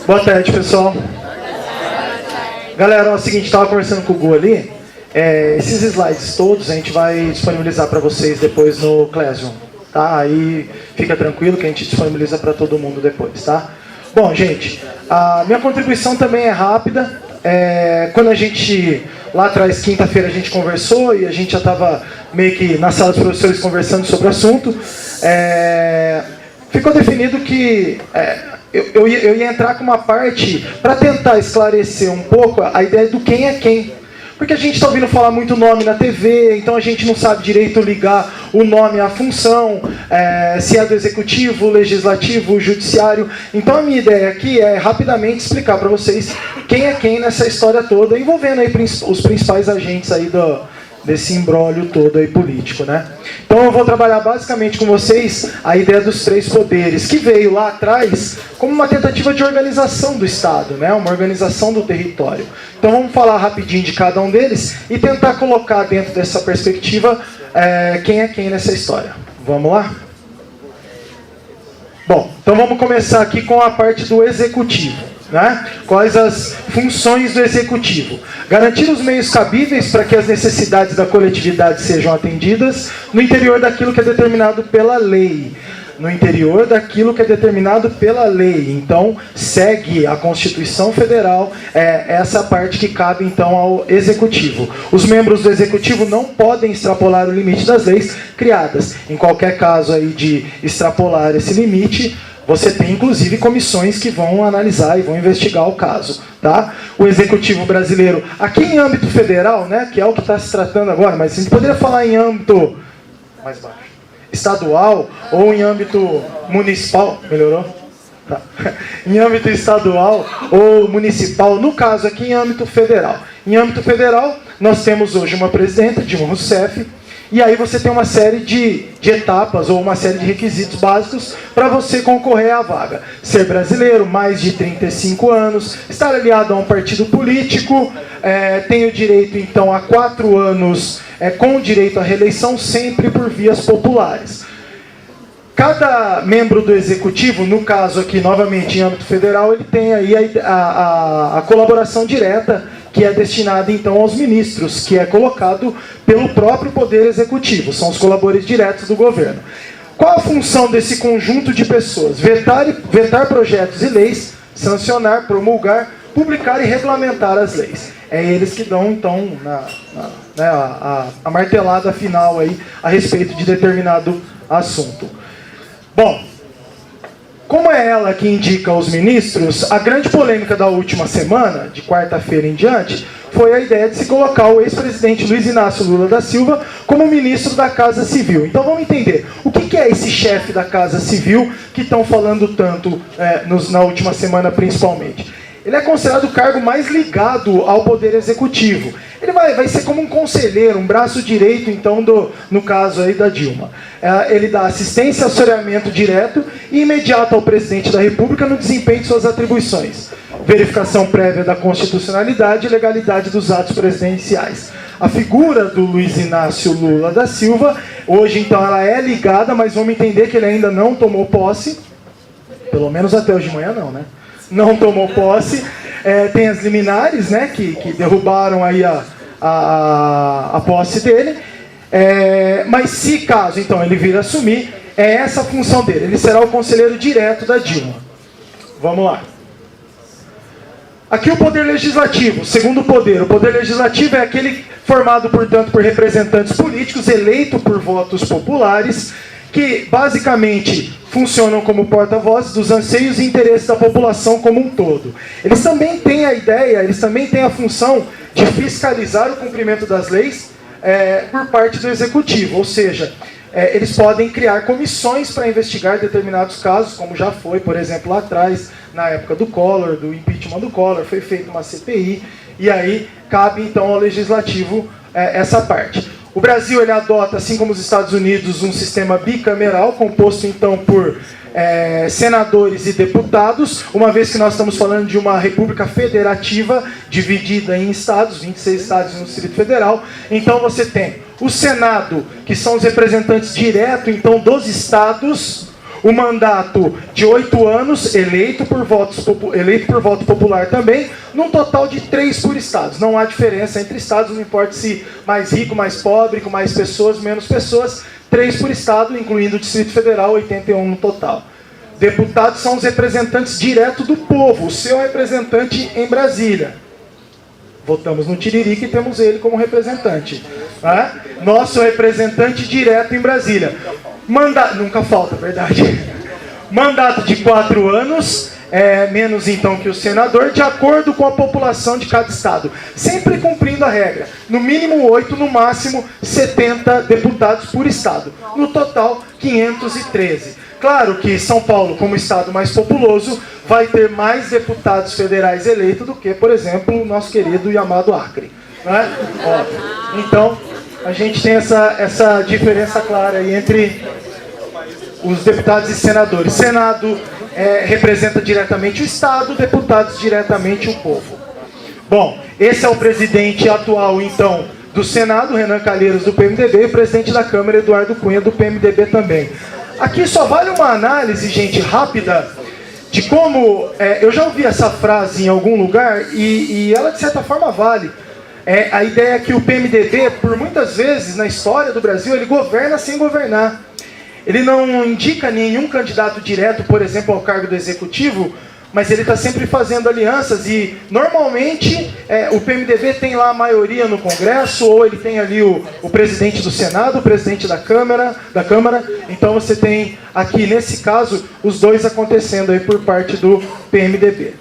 Boa tarde, pessoal. Galera, é o seguinte, estava conversando com o Gu ali. Esses slides todos a gente vai disponibilizar para vocês depois no Classroom, tá? Aí fica tranquilo que a gente disponibiliza para todo mundo depois, tá? Bom, gente, a minha contribuição também é rápida. Quando a gente, lá atrás, quinta-feira, a gente conversou e a gente já estava meio que na sala dos professores conversando sobre o assunto, ficou definido que eu ia entrar com uma parte para tentar esclarecer um pouco a ideia do quem é quem. Porque a gente está ouvindo falar muito nome na TV, então a gente não sabe direito ligar o nome à função, se é do executivo, legislativo, judiciário. Então a minha ideia aqui é rapidamente explicar para vocês quem é quem nessa história toda, envolvendo aí os principais agentes aí desse imbróglio todo aí político, né? Então eu vou trabalhar basicamente com vocês a ideia dos três poderes, que veio lá atrás como uma tentativa de organização do Estado, né? Uma organização do território. Então vamos falar rapidinho de cada um deles e tentar colocar dentro dessa perspectiva quem é quem nessa história. Vamos lá? Bom, então vamos começar aqui com a parte do executivo. Né? Quais as funções do executivo? Garantir os meios cabíveis para que as necessidades da coletividade sejam atendidas no interior daquilo que é determinado pela lei. No interior daquilo que é determinado pela lei. Então, segue a Constituição Federal, essa parte que cabe então ao Executivo. Os membros do Executivo não podem extrapolar o limite das leis criadas. Em qualquer caso aí de extrapolar esse limite, você tem, inclusive, comissões que vão analisar e vão investigar o caso. Tá? O Executivo brasileiro, aqui em âmbito federal, né, que é o que está se tratando agora, mas a gente poderia falar em âmbito mais baixo, estadual ou em âmbito municipal. Melhorou? Tá. Em âmbito estadual ou municipal, no caso aqui em âmbito federal. Em âmbito federal, nós temos hoje uma presidenta, Dilma Rousseff, e aí você tem uma série de etapas ou uma série de requisitos básicos para você concorrer à vaga. Ser brasileiro, mais de 35 anos, estar aliado a um partido político, tem o direito então a 4 anos com direito à reeleição sempre por vias populares. Cada membro do Executivo, no caso aqui novamente em âmbito federal, ele tem aí a colaboração direta que é destinada então aos ministros, que é colocado pelo próprio Poder Executivo, são os colaboradores diretos do governo. Qual a função desse conjunto de pessoas? Vetar projetos e leis, sancionar, promulgar, publicar e regulamentar as leis. É eles que dão então a martelada final aí a respeito de determinado assunto. Bom, como é ela que indica os ministros, a grande polêmica da última semana, de quarta-feira em diante, foi a ideia de se colocar o ex-presidente Luiz Inácio Lula da Silva como ministro da Casa Civil. Então vamos entender, o que é esse chefe da Casa Civil que estão falando tanto na última semana principalmente? Ele é considerado o cargo mais ligado ao Poder Executivo. Ele vai ser como um conselheiro, um braço direito, então, no caso aí da Dilma. Ele dá assistência, assessoramento direto e imediato ao presidente da República no desempenho de suas atribuições. Verificação prévia da constitucionalidade e legalidade dos atos presidenciais. A figura do Luiz Inácio Lula da Silva, hoje, então, ela é ligada, mas vamos entender que ele ainda não tomou posse, pelo menos até hoje de manhã não, né? Não tomou posse, tem as liminares, né, que derrubaram aí a posse dele, mas se caso então ele vir assumir, é essa a função dele, ele será o conselheiro direto da Dilma. Vamos lá. Aqui o Poder Legislativo, segundo poder. O Poder Legislativo é aquele formado, portanto, por representantes políticos, eleito por votos populares, que basicamente funcionam como porta-vozes dos anseios e interesses da população como um todo. Eles também têm a ideia, eles também têm a função de fiscalizar o cumprimento das leis por parte do Executivo, ou seja, eles podem criar comissões para investigar determinados casos, como já foi, por exemplo, lá atrás, na época do Collor, do impeachment do Collor, foi feita uma CPI, e aí cabe então ao Legislativo essa parte. O Brasil ele adota, assim como os Estados Unidos, um sistema bicameral, composto então por senadores e deputados, uma vez que nós estamos falando de uma república federativa, dividida em estados, 26 estados no Distrito Federal. Então você tem o Senado, que são os representantes diretos então, dos estados, o mandato de 8 anos, eleito por voto popular também, num total de 3 por estados. Não há diferença entre estados, não importa se mais rico, mais pobre, com mais pessoas, menos pessoas, 3 por estado, incluindo o Distrito Federal, 81 no total. Deputados são os representantes diretos do povo, o seu representante em Brasília. Votamos no Tiririca e temos ele como representante. Tá? Nosso representante direto em Brasília. Nunca falta, verdade. Mandato de 4 anos, menos então que o senador, de acordo com a população de cada estado. Sempre cumprindo a regra. No mínimo 8, no máximo 70 deputados por estado. No total, 513. Claro que São Paulo, como estado mais populoso, vai ter mais deputados federais eleitos do que, por exemplo, o nosso querido e amado Acre. Né? Então, a gente tem essa diferença clara aí entre os deputados e senadores. Senado representa diretamente o estado, deputados diretamente o povo. Bom, esse é o presidente atual, então, do Senado, Renan Calheiros, do PMDB, e o presidente da Câmara, Eduardo Cunha, do PMDB também. Aqui só vale uma análise, gente, rápida, de como... eu já ouvi essa frase em algum lugar e ela, de certa forma, vale. A ideia é que o PMDB, por muitas vezes, na história do Brasil, ele governa sem governar. Ele não indica nenhum candidato direto, por exemplo, ao cargo do Executivo, mas ele está sempre fazendo alianças e, normalmente, o PMDB tem lá a maioria no Congresso, ou ele tem ali o presidente do Senado, o presidente da Câmara. Então você tem aqui, nesse caso, os dois acontecendo aí por parte do PMDB.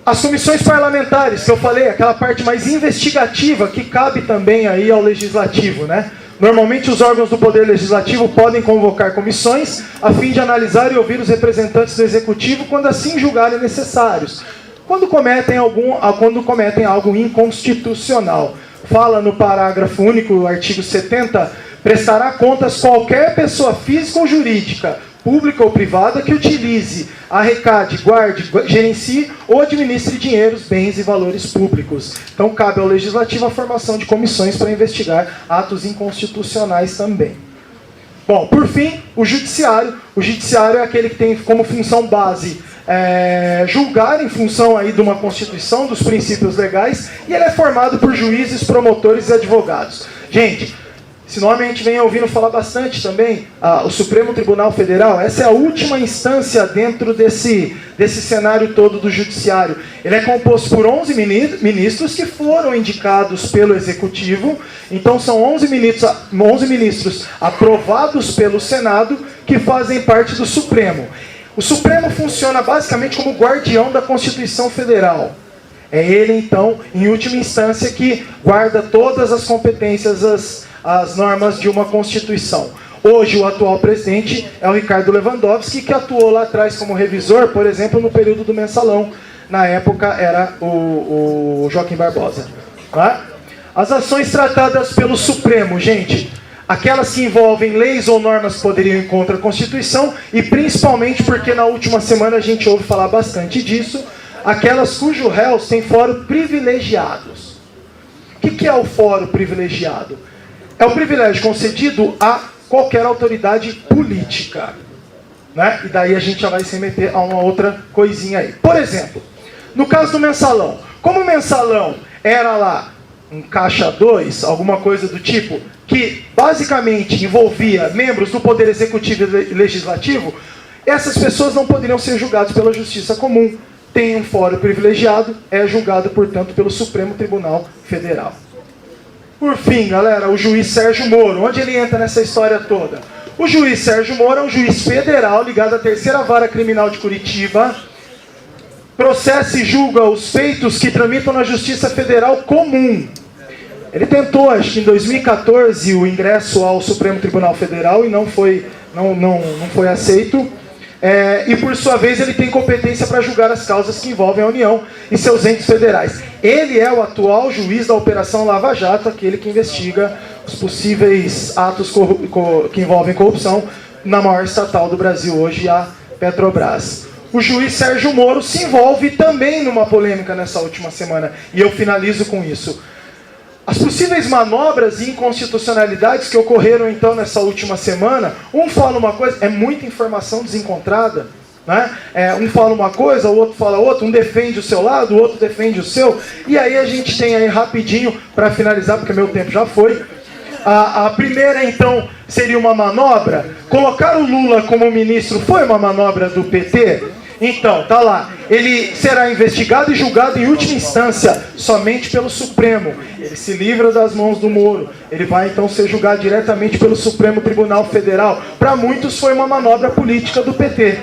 As comissões parlamentares, que eu falei, aquela parte mais investigativa, que cabe também aí ao Legislativo, né? Normalmente os órgãos do Poder Legislativo podem convocar comissões a fim de analisar e ouvir os representantes do Executivo quando assim julgarem necessários. Quando cometem algo inconstitucional. Fala no parágrafo único, artigo 70, prestará contas qualquer pessoa física ou jurídica, pública ou privada, que utilize, arrecade, guarde, gerencie ou administre dinheiros, bens e valores públicos. Então cabe ao Legislativo a formação de comissões para investigar atos inconstitucionais também. Bom, por fim, o Judiciário. O Judiciário é aquele que tem como função base julgar em função aí de uma Constituição, dos princípios legais, e ele é formado por juízes, promotores e advogados. Gente, esse nome a gente vem ouvindo falar bastante também, o Supremo Tribunal Federal. Essa é a última instância dentro desse cenário todo do Judiciário. Ele é composto por 11 ministros que foram indicados pelo Executivo. Então são 11 ministros aprovados pelo Senado que fazem parte do Supremo. O Supremo funciona basicamente como guardião da Constituição Federal. É ele, então, em última instância, que guarda todas as competências, as normas de uma Constituição. Hoje, o atual presidente é o Ricardo Lewandowski, que atuou lá atrás como revisor, por exemplo, no período do Mensalão. Na época, era o Joaquim Barbosa. Tá? As ações tratadas pelo Supremo, gente, aquelas que envolvem leis ou normas que poderiam ir contra a Constituição, e principalmente porque na última semana a gente ouve falar bastante disso, aquelas cujo réus têm fórum privilegiados. O que é o fórum privilegiado? É o privilégio concedido a qualquer autoridade política. Né? E daí a gente já vai se remeter a uma outra coisinha aí. Por exemplo, no caso do Mensalão. Como o Mensalão era lá um caixa 2, alguma coisa do tipo, que basicamente envolvia membros do Poder Executivo e Legislativo, essas pessoas não poderiam ser julgadas pela Justiça Comum. Tem um fórum privilegiado, é julgado, portanto, pelo Supremo Tribunal Federal. Por fim, galera, o juiz Sérgio Moro. Onde ele entra nessa história toda? O juiz Sérgio Moro é um juiz federal ligado à 3ª Vara Criminal de Curitiba. Processa e julga os feitos que tramitam na Justiça Federal Comum. Ele tentou, acho que em 2014, o ingresso ao Supremo Tribunal Federal e não foi aceito. E por sua vez ele tem competência para julgar as causas que envolvem a União e seus entes federais. Ele é o atual juiz da Operação Lava Jato, aquele que investiga os possíveis atos que envolvem corrupção na maior estatal do Brasil hoje, a Petrobras. O juiz Sérgio Moro se envolve também numa polêmica nessa última semana, e eu finalizo com isso. As possíveis manobras e inconstitucionalidades que ocorreram então nessa última semana, um fala uma coisa, é muita informação desencontrada, né? Um fala uma coisa, o outro fala outra, um defende o seu lado, o outro defende o seu, e aí a gente tem aí rapidinho, para finalizar, porque meu tempo já foi, a primeira então seria uma manobra. Colocar o Lula como ministro foi uma manobra do PT? Então, tá lá, ele será investigado e julgado em última instância, somente pelo Supremo. Ele se livra das mãos do Moro. Ele vai então ser julgado diretamente pelo Supremo Tribunal Federal. Para muitos foi uma manobra política do PT.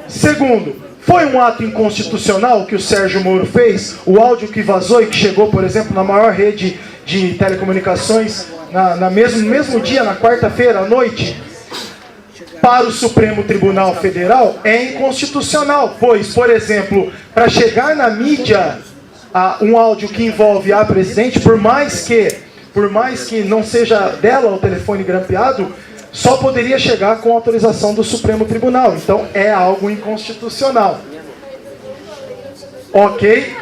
Segundo, foi um ato inconstitucional que o Sérgio Moro fez? O áudio que vazou e que chegou, por exemplo, na maior rede de telecomunicações, no mesmo dia, na quarta-feira à noite, para o Supremo Tribunal Federal, é inconstitucional, pois, por exemplo, para chegar na mídia um áudio que envolve a presidente, por mais que não seja dela o telefone grampeado, só poderia chegar com autorização do Supremo Tribunal. Então é algo inconstitucional. Ok?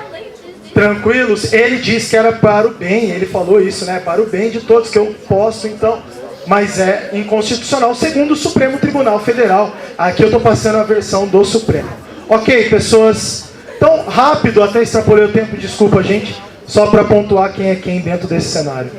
Tranquilos? Ele disse que era para o bem, ele falou isso, né? Para o bem de todos, que eu posso então... Mas é inconstitucional, segundo o Supremo Tribunal Federal. Aqui eu estou passando a versão do Supremo. Ok, pessoas? Então, rápido, até extrapolei o tempo, desculpa, gente. Só para pontuar quem é quem dentro desse cenário.